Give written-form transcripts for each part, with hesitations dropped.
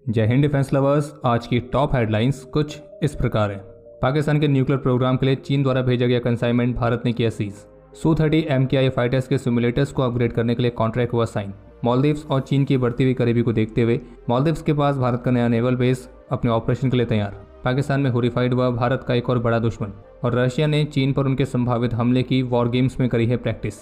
जय Hind defence lovers. आज की टॉप हेडलाइंस कुछ इस प्रकार है। पाकिस्तान के न्यूक्लियर प्रोग्राम के लिए चीन द्वारा भेजा गया कंसाइनमेंट भारत ने किया सीज। Su-30 MKI फाइटर्स के सिमुलेटर्स को अपग्रेड करने के लिए कॉन्ट्रैक्ट हुआ साइन। मालदीव्स और चीन की बढ़ती हुई करीबी को देखते हुए मालदीव्स के पास भारत का नया नेवल बेस अपने ऑपरेशन के लिए तैयार। पाकिस्तान में होरिफाइड हुआ भारत का एक और बड़ा दुश्मन, और रशिया ने चीन पर उनके संभावित हमले की वॉर गेम्स में करी है प्रैक्टिस।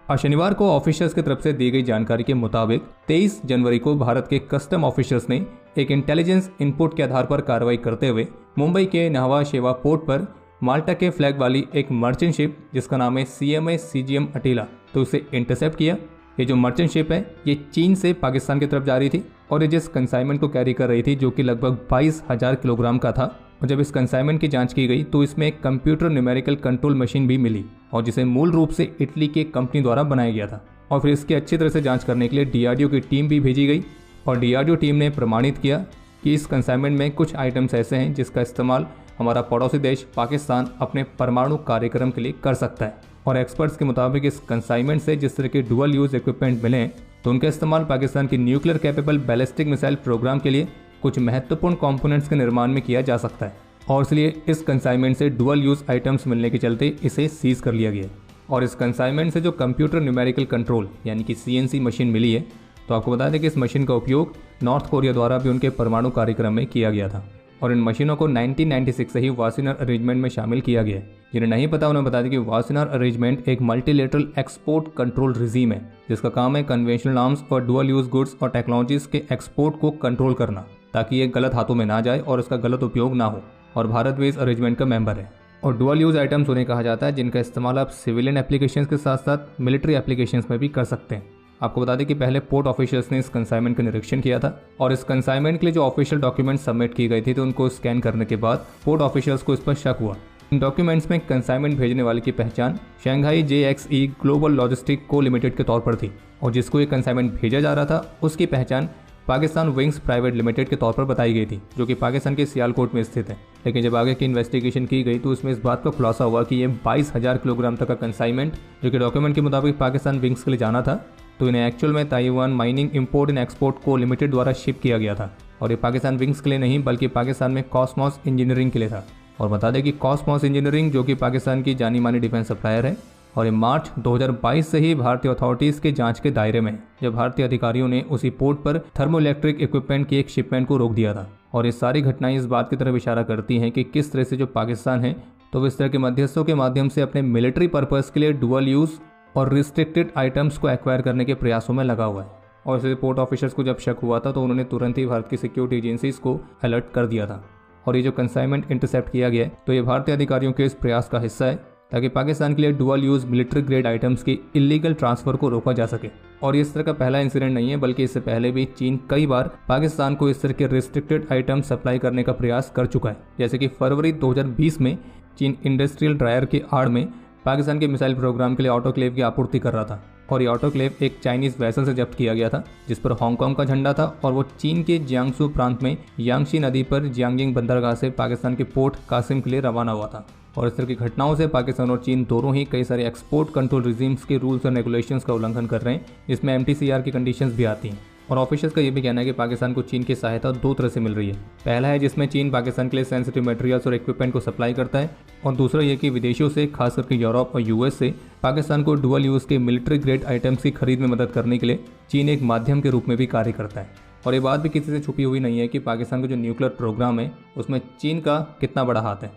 आज शनिवार को ऑफिशियल्स की तरफ से दी गई जानकारी के मुताबिक 23 जनवरी को भारत के कस्टम ऑफिसर्स ने एक इंटेलिजेंस इनपुट के आधार पर कार्रवाई करते हुए मुंबई के न्हावा शेवा पोर्ट पर माल्टा के फ्लैग वाली एक मर्चेंट शिप जिसका नाम है CMA CGM अटीला, तो उसे इंटरसेप्ट किया। ये जो मर्चेंट शिप है ये चीन से पाकिस्तान की तरफ जा रही थी और ये जिस कंसाइनमेंट को कैरी कर रही थी जो कि लगभग 22,000 किलोग्राम का था, और जब इस कंसाइनमेंट की जांच की गई तो इसमें एक कंप्यूटर न्यूमेरिकल कंट्रोल मशीन भी मिली और जिसे मूल रूप से इटली के कंपनी द्वारा बनाया गया था। और फिर इसकी अच्छी तरह से जांच करने के लिए DRDO की टीम भी भेजी गई और DRDO टीम ने प्रमाणित किया कि इस कंसाइनमेंट में कुछ आइटम्स ऐसे हैं जिसका इस्तेमाल हमारा पड़ोसी देश पाकिस्तान अपने परमाणु कार्यक्रम के लिए कर सकता है। और एक्सपर्ट्स के मुताबिक इस कंसाइनमेंट से जिस तरह के डुअल यूज इक्विपमेंट मिले हैं तो उनका इस्तेमाल पाकिस्तान की nuclear capable ballistic missile programme के लिए कुछ महत्वपूर्ण कंपोनेंट्स के निर्माण में किया जा सकता है, और इसलिए इस कंसाइनमेंट से डुअल यूज आइटम्स मिलने के चलते इसे सीज कर लिया गया। और इस कंसाइनमेंट से जो कंप्यूटर न्यूमेरिकल कंट्रोल यानी कि CNC मशीन मिली है, तो आपको बता दें कि इस मशीन का उपयोग नॉर्थ कोरिया द्वारा भी उनके परमाणु कार्यक्रम में किया गया था और इन मशीनों को 1996 से ही वासिनर अरेंजमेंट में शामिल किया गया है। जिन्हें नहीं पता उन्हें बता दें कि वासिनर अरेंजमेंट एक मल्टीलेटरल एक्सपोर्ट कंट्रोल रिजीम है जिसका काम है कन्वेंशनल आर्म्स और डुअल यूज गुड्स और टेक्नोलॉजीज के एक्सपोर्ट को कंट्रोल करना ताकि ये गलत हाथों में ना जाए और इसका गलत उपयोग ना हो, और भारत भी इस अरेंजमेंट का मेंबर है। और डुअल यूज आइटम्स उन्हें कहा जाता है जिनका इस्तेमाल आप सिविलियन एप्लीकेशंस के साथ साथ मिलिट्री एप्लीकेशंस में भी कर सकते हैं। आपको बता दें कि पहले पोर्ट ऑफिशियल्स ने इस कंसाइनमेंट का निरीक्षण किया था और इस कंसाइनमेंट के लिए जो ऑफिशियल डॉक्यूमेंट सबमिट की गई थी तो उनको स्कैन करने के बाद पोर्ट ऑफिशियल्स को इस पर शक हुआ। इन डॉक्यूमेंट्स में कंसाइनमेंट भेजने वाले की पहचान शंघाई JXE ग्लोबल लॉजिस्टिक को लिमिटेड के तौर पर थी और जिसको ये कंसाइनमेंट भेजा जा रहा था उसकी पहचान पाकिस्तान विंग्स प्राइवेट लिमिटेड के तौर पर बताई गई थी जो कि पाकिस्तान के सियालकोट में स्थित है। लेकिन जब आगे की इन्वेस्टिगेशन की गई तो उसमें इस बात का खुलासा हुआ कि ये 22,000 किलोग्राम तक का कंसाइनमेंट जो कि डॉक्यूमेंट के मुताबिक पाकिस्तान विंग्स के लिए जाना था, तो इन्हें एक्चुअल में Taiwan mining import and export को लिमिटेड द्वारा शिप किया गया था। और ये पाकिस्तान विंग्स के लिए नहीं बल्कि पाकिस्तान में कॉस्मोस इंजीनियरिंग के लिए था। और बता दें कि कॉस्मोस इंजीनियरिंग जो कि पाकिस्तान की जानी मानी डिफेंस सप्लायर है और ये मार्च 2022 से ही भारतीय अथॉरिटीज़ के जांच के दायरे में है, जब भारतीय अधिकारियों ने उसी पोर्ट पर थर्मोइलेक्ट्रिक इक्विपमेंट की एक शिपमेंट को रोक दिया था। और ये सारी घटनाएं इस बात की तरफ इशारा करती हैं कि किस तरह से जो पाकिस्तान है तो इस तरह के मध्यस्थों के माध्यम से अपने मिलिट्री पर्पज़ के लिए डुअल यूज़ और रिस्ट्रिक्टेड आइटम्स को एक्वायर करने के प्रयासों में लगा हुआ है। और इसे पोर्ट ऑफिसर्स को जब शक हुआ था तो उन्होंने तुरंत ही भारत की सिक्योरिटी एजेंसीज को अलर्ट कर दिया था। और ये जो कंसाइनमेंट इंटरसेप्ट किया गया है तो ये भारतीय अधिकारियों के इस प्रयास का हिस्सा है ताकि पाकिस्तान के लिए dual use military grade items की इलीगल ट्रांसफर को रोका जा सके। और ये इस तरह का पहला इंसिडेंट नहीं है बल्कि इससे पहले भी चीन कई बार पाकिस्तान को इस तरह के रिस्ट्रिक्टेड आइटम सप्लाई करने का प्रयास कर चुका है। जैसे कि फरवरी 2020 में चीन इंडस्ट्रियल ड्रायर के आड़ में पाकिस्तान के मिसाइल प्रोग्राम के लिए ऑटोक्लेव की आपूर्ति कर रहा था और ये ऑटोक्लेव एक चाइनीज वेसल से जब्त किया गया था जिस पर हांगकांग का झंडा था और वो चीन के जियांगसू प्रांत में यांगशी नदी पर जियांगिंग बंदरगाह से पाकिस्तान के पोर्ट कासिम के लिए रवाना हुआ था। और इस तरह की घटनाओं से पाकिस्तान और चीन दोनों ही कई सारे एक्सपोर्ट कंट्रोल रिजीम्स के रूल्स और रेगुलेशंस का उल्लंघन कर रहे हैं, जिसमें MTCR की कंडीशंस भी आती हैं। और ऑफिशियल्स का ये भी कहना है कि पाकिस्तान को चीन की सहायता दो तरह से मिल रही है। पहला है जिसमें चीन पाकिस्तान के लिए सेंसिटिव मटेरियल्स और इक्विपमेंट को सप्लाई करता है, और दूसरा ये कि विदेशों से खास करके यूरोप और US से पाकिस्तान को डुअल यूज के मिलिट्री ग्रेड आइटम्स की खरीद में मदद करने के लिए चीन एक माध्यम के रूप में भी कार्य करता है। और ये बात भी किसी से छुपी हुई नहीं है कि पाकिस्तान का जो न्यूक्लियर प्रोग्राम है उसमें चीन का कितना बड़ा हाथ है।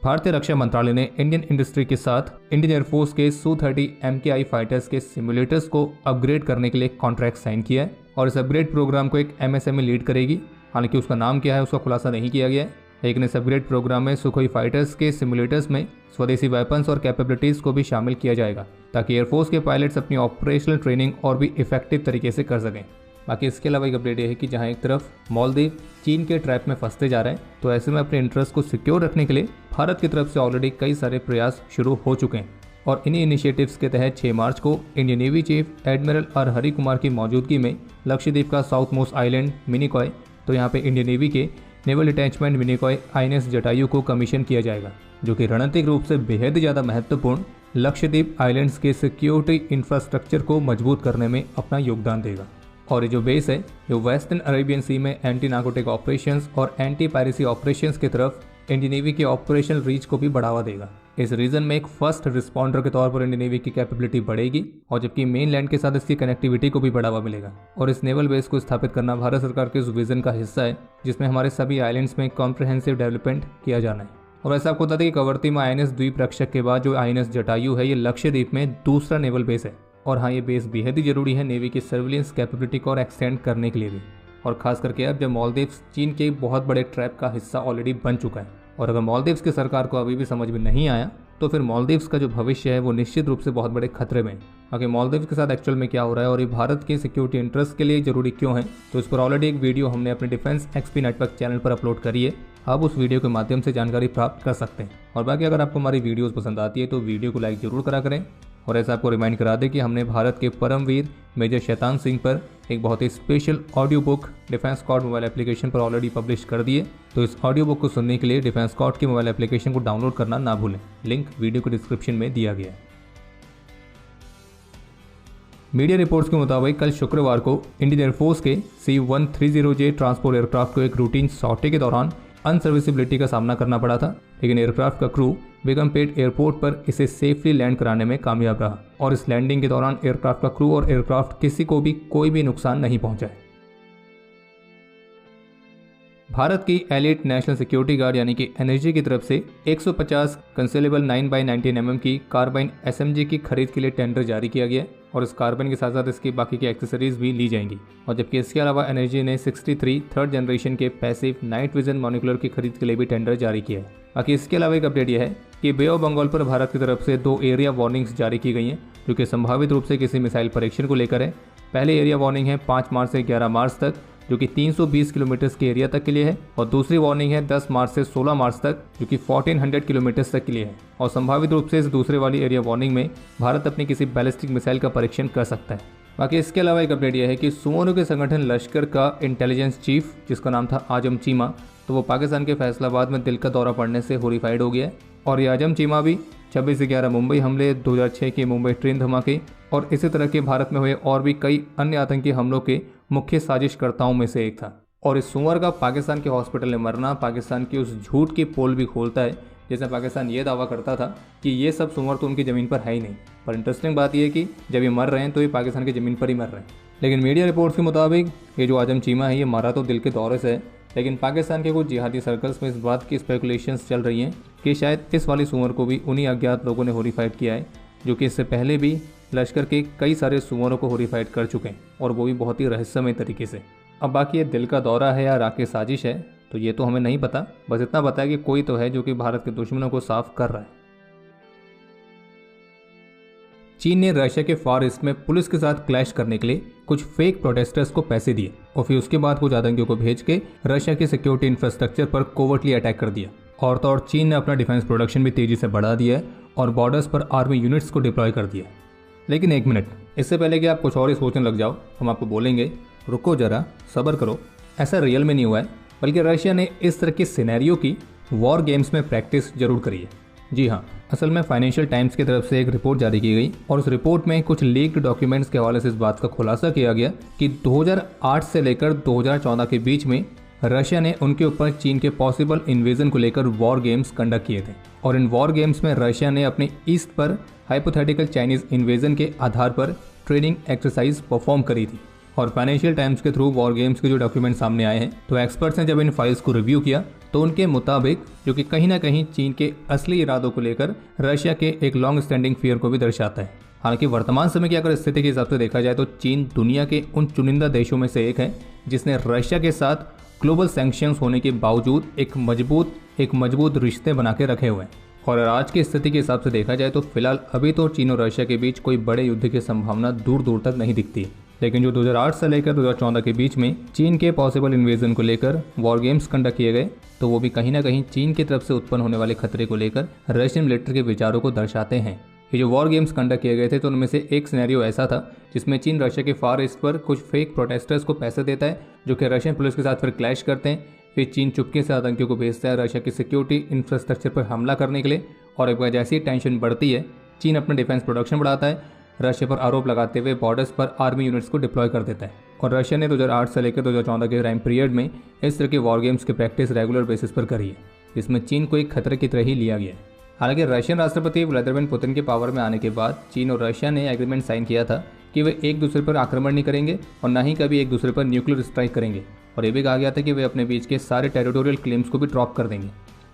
भारतीय रक्षा मंत्रालय ने इंडियन इंडस्ट्री के साथ इंडियन एयरफोर्स के Su-30 MKI फाइटर्स के सिमुलेटर्स को अपग्रेड करने के लिए कॉन्ट्रैक्ट साइन किया है और इस अपग्रेड प्रोग्राम को एक MSME लीड करेगी। हालांकि उसका नाम क्या है उसका खुलासा नहीं किया गया है, लेकिन इस अपग्रेड प्रोग्राम में सुखोई फाइटर्स के सिमुलेटर्स में स्वदेशी वेपन्स और कैपेबिलिटीज़ को भी शामिल किया जाएगा ताकि एयरफोर्स के पायलट्स अपनी ऑपरेशनल ट्रेनिंग और भी इफेक्टिव तरीके से कर सकें। बाकी इसके अलावा एक अपडेट ये है कि जहां एक तरफ मालदीव चीन के ट्रैप में फंसते जा रहे हैं तो ऐसे में अपने इंटरेस्ट को सिक्योर रखने के लिए भारत की तरफ से ऑलरेडी कई सारे प्रयास शुरू हो चुके हैं। और इन्हीं इनिशिएटिव्स के तहत 6 मार्च को Indian navy chief admiral R Hari Kumar की मौजूदगी में लक्षद्वीप का साउथ मोस्ट आइलैंड मिनिकॉय, तो यहाँ पे इंडियन नेवी के naval detachment Minicoy INS Jatayu को कमीशन किया जाएगा, जो कि रणनीतिक रूप से बेहद ज़्यादा महत्वपूर्ण लक्षद्वीप आइलैंड्स के सिक्योरिटी इंफ्रास्ट्रक्चर को मजबूत करने में अपना योगदान देगा। और ये जो बेस है ये वेस्टर्न अरेबियन सी में एंटी नार्कोटिक ऑपरेशंस और एंटी पायरेसी ऑपरेशंस की तरफ इंडियन नेवी के ऑपरेशनल रीच को भी बढ़ावा देगा। इस रीजन में एक फर्स्ट रिस्पॉन्डर के तौर पर इंडियन नेवी की कैपेबिलिटी बढ़ेगी और जबकि मेन लैंड के साथ इसकी कनेक्टिविटी को भी बढ़ावा मिलेगा। और इस नेवल बेस को स्थापित करना भारत सरकार के उस विजन का हिस्सा है जिसमें हमारे सभी आइलैंड्स में कॉम्प्रिहेंसिव डेवलपमेंट किया जाना है। और ऐसा आपको बता दें कि कवरत्ती में INS द्वीप रक्षक के बाद जो INS जटायु है ये लक्षद्वीप में दूसरा नेवल बेस है। और हाँ, ये बेस बेहद ही जरूरी है नेवी की सर्विलेंस कैपेबिलिटी को और एक्सटेंड करने के लिए भी, और खास करके अब जब मालदीव्स चीन के बहुत बड़े ट्रैप का हिस्सा ऑलरेडी बन चुका है। और अगर मालदीव्स की सरकार को अभी भी समझ में नहीं आया तो फिर मालदीव्स का जो भविष्य है वो निश्चित रूप से बहुत बड़े खतरे में है। आगे मालदीव्स के साथ एक्चुअल में क्या हो रहा है और ये भारत के सिक्योरिटी इंटरेस्ट के लिए जरूरी क्यों है, तो इस पर ऑलरेडी एक वीडियो हमने अपने डिफेंस XP नेटवर्क चैनल पर अपलोड करी है। आप उस वीडियो के माध्यम से जानकारी प्राप्त कर सकते हैं। और बाकी अगर आपको हमारी वीडियोस पसंद आती है तो वीडियो को लाइक जरूर करा करें। और ऐसा आपको रिमाइंड करा दें कि हमने भारत के परमवीर मेजर शैतान सिंह पर एक बहुत ही स्पेशल ऑडियो बुक डिफेंस स्कॉट मोबाइल एप्लीकेशन पर ऑलरेडी पब्लिश कर दी है। तो इस ऑडियो बुक को सुनने के लिए डिफेंस स्कॉट की मोबाइल एप्लीकेशन को डाउनलोड करना ना भूलें, लिंक वीडियो के डिस्क्रिप्शन में दिया गया है। मीडिया रिपोर्ट्स के मुताबिक कल शुक्रवार को इंडियन एयरफोर्स के C-130J ट्रांसपोर्ट एयरक्राफ्ट को एक रूटीन सॉर्टी के दौरान अनसर्विसिबिलिटी का सामना करना पड़ा था, लेकिन एयरक्राफ्ट का क्रू बेगमपेट एयरपोर्ट पर इसे सेफली लैंड कराने में कामयाब रहा और इस लैंडिंग के दौरान एयरक्राफ्ट का क्रू और एयरक्राफ्ट किसी को भी कोई भी नुकसान नहीं पहुंचा है। भारत की एलिट नेशनल सिक्योरिटी गार्ड यानी कि NSG की तरफ से 150 कंसेलेबल 9x19 mm की कार्बाइन SMG की खरीद के लिए टेंडर जारी किया गया और इस कार्बाइन के साथ साथ इसकी बाकी की एक्सेसरीज भी ली जाएंगी। और जबकि इसके अलावा NSG ने 63 थर्ड जनरेशन के पैसिव नाइट विजन मॉनिकुलर की खरीद के लिए भी टेंडर जारी किया है। बाकी इसके अलावा एक अपडेट यह है कि बे ऑफ बंगाल पर भारत की तरफ से 2 एरिया वार्निंग्स जारी की गई हैं, जो कि संभावित रूप से किसी मिसाइल परीक्षण को लेकर है। पहले एरिया वार्निंग है 5 मार्च से 11 मार्च तक, जो कि 320 किलोमीटर के एरिया तक के लिए है, और दूसरी वार्निंग है 10 मार्च से 16 मार्च तक, जो कि 1400 किलोमीटर तक के लिए है। और संभावित रूप से इस दूसरे वाली एरिया वार्निंग में भारत अपनी किसी बैलिस्टिक मिसाइल का परीक्षण कर सकता है। बाकी इसके अलावा एक अपडेट यह है कि सुमोनो के संगठन लश्कर का इंटेलिजेंस चीफ, जिसका नाम था आजम चीमा, तो वो पाकिस्तान के फैसलाबाद में दिल का दौरा पड़ने से हॉरिफाइड हो गया है। और ये आजम चीमा भी 26/11 मुंबई हमले, 2006 के मुंबई ट्रेन धमाके और इसी तरह के भारत में हुए और भी कई अन्य आतंकी हमलों के मुख्य साजिशकर्ताओं में से एक था। और इस सुअर का पाकिस्तान के हॉस्पिटल में मरना पाकिस्तान की उस झूठ की पोल भी खोलता है जिसमें पाकिस्तान ये दावा करता था कि ये सब सुअर तो उनकी ज़मीन पर है ही नहीं। पर इंटरेस्टिंग बात यह है कि जब ये मर रहे हैं तो ये पाकिस्तान की ज़मीन पर ही मर रहे हैं। लेकिन मीडिया रिपोर्ट्स के मुताबिक ये जो आजम चीमा है ये मारा तो दिल के दौरे से है, लेकिन पाकिस्तान के कुछ जिहादी सर्कल्स में इस बात की स्पेकुलेशंस चल रही हैं कि शायद इस वाली सुअर को भी उन्हीं अज्ञात लोगों ने हॉरिफाइड किया है, जो कि इससे पहले भी लश्कर के कई सारे सुअरों को हॉरिफाइड कर चुके हैं, और वो भी बहुत ही रहस्यमय तरीके से। अब बाकी ये दिल का दौरा है या राकेश साजिश है तो ये तो हमें नहीं पता, बस इतना पता है कि कोई तो है जो कि भारत के दुश्मनों को साफ कर रहा है। चीन ने रशिया के फार ईस्ट में पुलिस के साथ क्लैश करने के लिए कुछ फेक प्रोटेस्टर्स को पैसे दिए और फिर उसके बाद कुछ आतंकियों को भेज के रशिया के सिक्योरिटी इंफ्रास्ट्रक्चर पर कोवर्टली अटैक कर दिया। और तो और चीन ने अपना डिफेंस प्रोडक्शन भी तेजी से बढ़ा दिया है और बॉर्डर्स पर आर्मी यूनिट्स को डिप्लॉय कर दिया। लेकिन एक मिनट, इससे पहले कि आप कुछ और ही सोचने लग जाओ, हम आपको बोलेंगे रुको जरा, सब्र करो। ऐसा रियल में नहीं हुआ है, बल्कि रशिया ने इस तरह के सिनेरियो की वॉर गेम्स में प्रैक्टिस जरूर करी है। जी हाँ, असल में फाइनेंशियल टाइम्स की तरफ से एक रिपोर्ट जारी की गई और उस रिपोर्ट में कुछ लीक्ड डॉक्यूमेंट्स के हवाले से इस बात का खुलासा किया गया कि 2008 से लेकर 2014 के बीच में रशिया ने उनके ऊपर चीन के पॉसिबल इन्वेजन को लेकर वॉर गेम्स कंडक्ट किए थे। और इन वॉर गेम्स में रशिया ने अपने ईस्ट पर हाइपोथेटिकल चाइनीज इन्वेजन के आधार पर ट्रेनिंग एक्सरसाइज परफॉर्म करी थी। और फाइनेंशियल टाइम्स के थ्रू वॉर गेम्स के जो डॉक्यूमेंट सामने आए हैं, तो एक्सपर्ट्स ने जब इन फाइल्स को रिव्यू किया तो उनके मुताबिक जो कि कहीं ना कहीं चीन के असली इरादों को लेकर रशिया के एक लॉन्ग स्टैंडिंग फियर को भी दर्शाता है। हालांकि वर्तमान समय की अगर स्थिति के हिसाब से देखा जाए तो चीन दुनिया के उन चुनिंदा देशों में से एक है जिसने रशिया के साथ ग्लोबल सैंक्शंस होने के बावजूद एक मजबूत रिश्ते बना के रखे हुए हैं। और आज की स्थिति के हिसाब से देखा जाए तो फिलहाल अभी तो चीन और रशिया के बीच कोई बड़े युद्ध की संभावना दूर दूर तक नहीं दिखती। लेकिन जो 2008 से लेकर 2014 के बीच में चीन के पॉसिबल इन्वेजन को लेकर वॉर गेम्स कंडक्ट किए गए, तो वो भी कहीं ना कहीं चीन की तरफ से उत्पन्न होने वाले खतरे को लेकर रशियन मिलिट्री के विचारों को दर्शाते हैं। ये जो वॉर गेम्स कंडक्ट किए गए थे तो उनमें से एक सिनेरियो ऐसा था जिसमें चीन रशिया के फार ईस्ट पर कुछ फेक प्रोटेस्टर्स को पैसे देता है जो कि रशियन पुलिस के साथ फिर क्लैश करते हैं, फिर चीन चुपके से आतंकियों को भेजता है रशिया की सिक्योरिटी इंफ्रास्ट्रक्चर पर हमला करने के लिए, और एक बार जैसी टेंशन बढ़ती है चीन अपना डिफेंस प्रोडक्शन बढ़ाता है, रशिया पर आरोप लगाते हुए बॉर्डर्स पर आर्मी यूनिट्स को डिप्लॉय कर देता है। और रशिया ने 2008 से लेकर 2014 के टाइम पीरियड में इस तरह के वॉर गेम्स की प्रैक्टिस रेगुलर बेसिस पर करी है, जिसमें चीन को एक खतरे की तरह ही लिया गया है। हालांकि रशियन राष्ट्रपति व्लादिमीर पुतिन के पावर में आने के बाद चीन और रशिया ने एग्रीमेंट साइन किया था कि वे एक दूसरे पर आक्रमण नहीं करेंगे और न ही कभी एक दूसरे पर न्यूक्लियर स्ट्राइक करेंगे, और ये भी कहा गया था कि वे अपने बीच के सारे टेरिटोरियल क्लेम्स को भी ड्रॉप कर देंगे।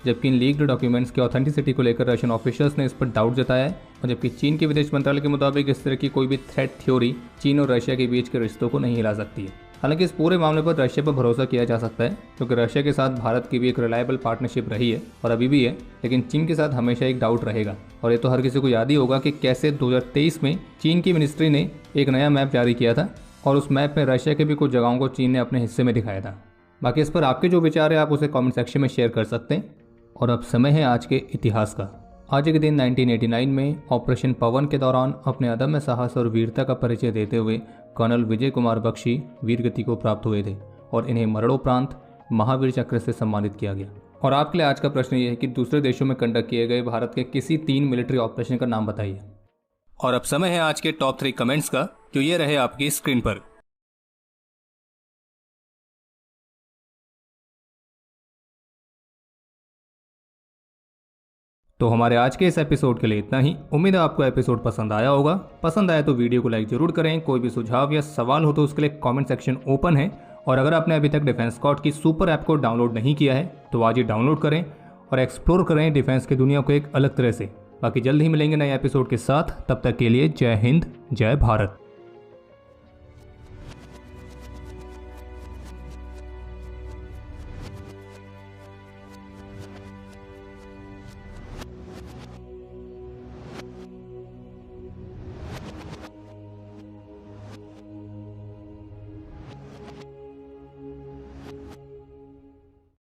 जबकि इन लीक्ड डॉक्यूमेंट्स की ऑथेंटिसिटी को लेकर रशियन ऑफिशियल्स ने इस पर डाउट जताया है, और जबकि चीन के विदेश मंत्रालय के मुताबिक इस तरह की कोई भी थ्रेट थ्योरी चीन और रशिया के बीच के रिश्तों को नहीं हिला सकती है। हालांकि इस पूरे मामले पर रशिया पर भरोसा किया जा सकता है, क्योंकि रशिया के साथ भारत की भी एक रिलायबल पार्टनरशिप रही है और अभी भी है, लेकिन चीन के साथ हमेशा एक डाउट रहेगा। और ये तो हर किसी को याद ही होगा कि कैसे 2023 में चीन की मिनिस्ट्री ने एक नया मैप जारी किया था, और उस मैप में रशिया के भी कुछ जगहों को चीन ने अपने हिस्से में दिखाया था। बाकी इस पर आपके जो विचार है आप उसे कमेंट सेक्शन में शेयर कर सकते हैं। और अब समय है आज के इतिहास का। आज के दिन 1989 में ऑपरेशन पवन के दौरान अपने अदम्य साहस और वीरता का परिचय देते हुए कर्नल विजय कुमार बख्शी वीरगति को प्राप्त हुए थे, और इन्हें मरणोपरांत महावीर चक्र से सम्मानित किया गया। और आपके लिए आज का प्रश्न ये है कि दूसरे देशों में कंडक्ट किए गए भारत के किसी 3 मिलिट्री ऑपरेशन का नाम बताइए। और अब समय है आज के टॉप 3 कमेंट्स का, जो ये रहे आपकी स्क्रीन पर। तो हमारे आज के इस एपिसोड के लिए इतना ही। उम्मीद है आपको एपिसोड पसंद आया होगा। पसंद आया तो वीडियो को लाइक जरूर करें। कोई भी सुझाव या सवाल हो तो उसके लिए कमेंट सेक्शन ओपन है। और अगर आपने अभी तक डिफेंस स्कॉट की सुपर ऐप को डाउनलोड नहीं किया है तो आज ही डाउनलोड करें और एक्सप्लोर करें डिफेंस की दुनिया को एक अलग तरह से। बाकी जल्द ही मिलेंगे नए एपिसोड के साथ, तब तक के लिए जय हिंद, जय भारत।